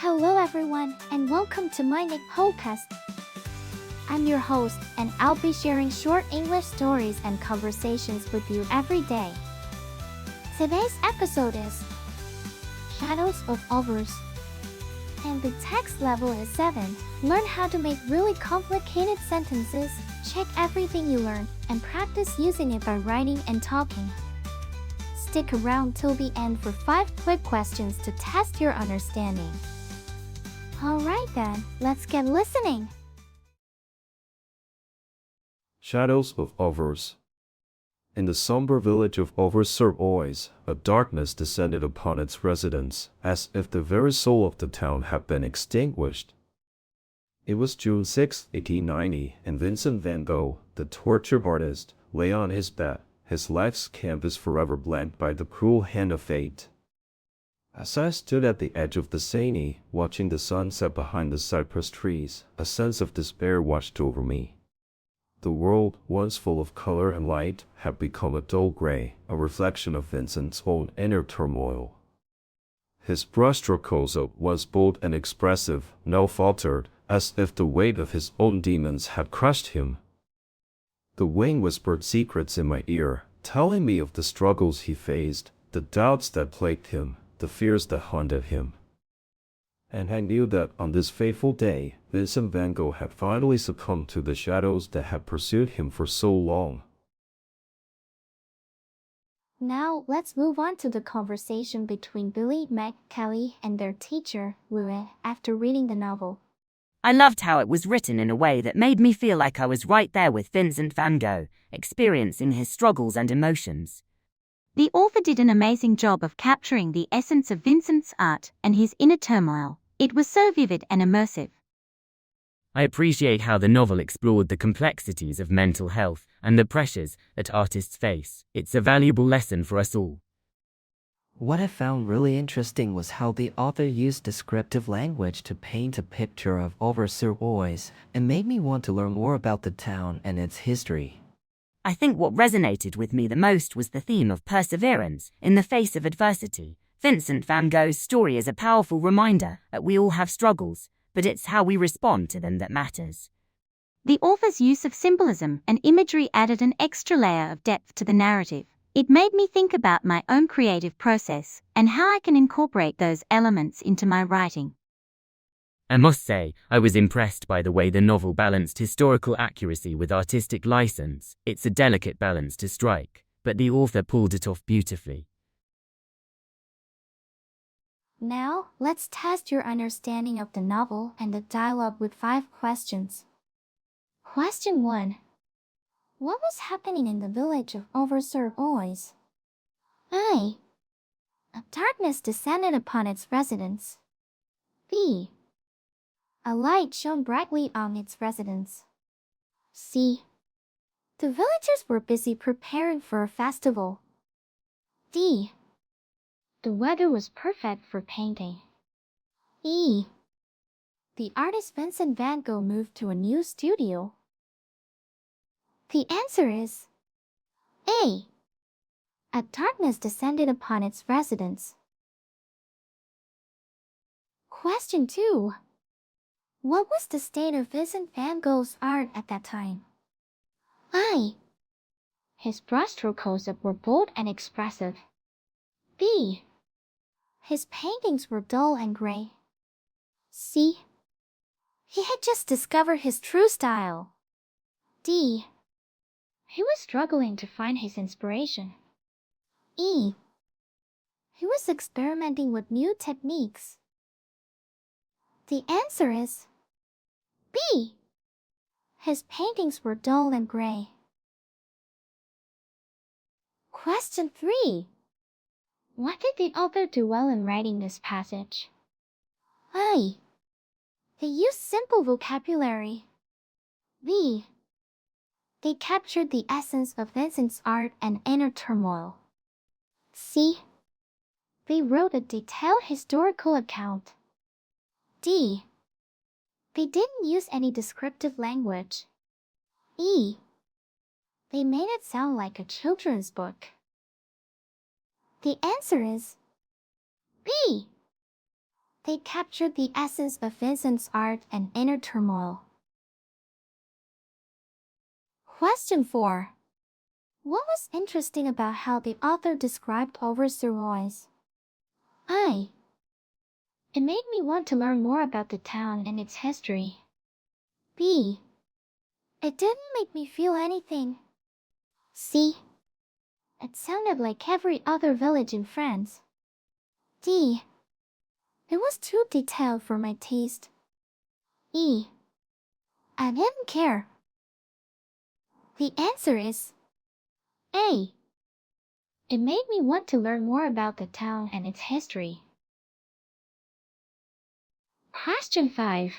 Hello everyone, and welcome to MyniQ podcast. I'm your host, and I'll be sharing short English stories and conversations with you every day. Today's episode is Shadows of Auvers, and the text level is 7. Learn how to make really complicated sentences, check everything you learn, and practice using it by writing and talking. Stick around till the end for 5 quick questions to test your understanding. Alright then, let's get listening. Shadows of Auvers. In the somber village of Auvers-sur-Oise, a darkness descended upon its residents, as if the very soul of the town had been extinguished. It was June 6, 1890, and Vincent van Gogh, the tortured artist, lay on his bed, his life's canvas forever blank by the cruel hand of fate. As I stood at the edge of the Seine, watching the sunset behind the cypress trees, a sense of despair washed over me. The world, once full of color and light, had become a dull gray, a reflection of Vincent's own inner turmoil. His brushstroke was bold and expressive, now faltered, as if the weight of his own demons had crushed him. The wind whispered secrets in my ear, telling me of the struggles he faced, the doubts that plagued him, the fears that haunted him. And I knew that on this fateful day, Vincent van Gogh had finally succumbed to the shadows that had pursued him for so long. Now, let's move on to the conversation between Billy, Meg, Kelly, and their teacher, Louis, after reading the novel. I loved how it was written in a way that made me feel like I was right there with Vincent van Gogh, experiencing his struggles and emotions. The author did an amazing job of capturing the essence of Vincent's art and his inner turmoil. It was so vivid and immersive. I appreciate how the novel explored the complexities of mental health and the pressures that artists face. It's a valuable lesson for us all. What I found really interesting was how the author used descriptive language to paint a picture of Auvers-sur-Oise and made me want to learn more about the town and its history. I think what resonated with me the most was the theme of perseverance in the face of adversity. Vincent van Gogh's story is a powerful reminder that we all have struggles, but it's how we respond to them that matters. The author's use of symbolism and imagery added an extra layer of depth to the narrative. It made me think about my own creative process and how I can incorporate those elements into my writing. I must say, I was impressed by the way the novel balanced historical accuracy with artistic license. It's a delicate balance to strike, but the author pulled it off beautifully. Now, let's test your understanding of the novel and the dialogue with 5 questions. Question 1. What was happening in the village of Auvers-sur-Oise? A. A darkness descended upon its residents. B. A light shone brightly on its residents. C. The villagers were busy preparing for a festival. D. The weather was perfect for painting. E. The artist Vincent van Gogh moved to a new studio. The answer is A. A darkness descended upon its residents. Question 2. What was the state of Vincent van Gogh's art at that time? I. His brushstrokes were bold and expressive. B. His paintings were dull and gray. C. He had just discovered his true style. D. He was struggling to find his inspiration. E. He was experimenting with new techniques. The answer is B. His paintings were dull and gray. Question 3. What did the author do well in writing this passage? A. They used simple vocabulary. B. They captured the essence of Vincent's art and inner turmoil. C. They wrote a detailed historical account. D. They didn't use any descriptive language. E. They made it sound like a children's book. The answer is B. They captured the essence of Vincent's art and inner turmoil. Question 4. What was interesting about how the author described Auvers? It made me want to learn more about the town and its history. B. It didn't make me feel anything. C. It sounded like every other village in France. D. It was too detailed for my taste. E. I didn't care. The answer is A. It made me want to learn more about the town and its history. Question 5.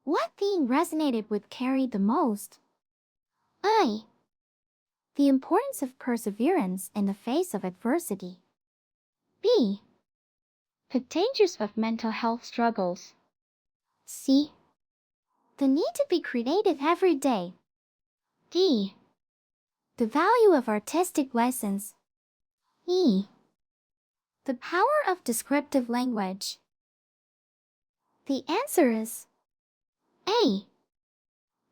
What theme resonated with Carrie the most? I. The importance of perseverance in the face of adversity. B. The dangers of mental health struggles. C. The need to be creative every day. D. The value of artistic lessons. E. The power of descriptive language. The answer is A.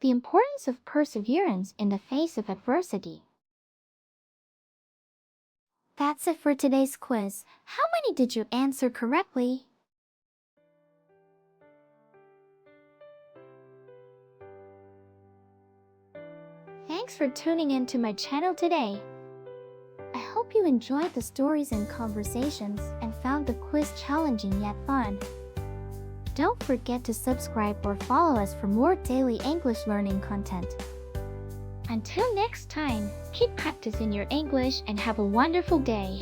The importance of perseverance in the face of adversity. That's it for today's quiz. How many did you answer correctly? Thanks for tuning in to my channel today. I hope you enjoyed the stories and conversations and found the quiz challenging yet fun. Don't forget to subscribe or follow us for more daily English learning content. Until next time, keep practicing your English and have a wonderful day.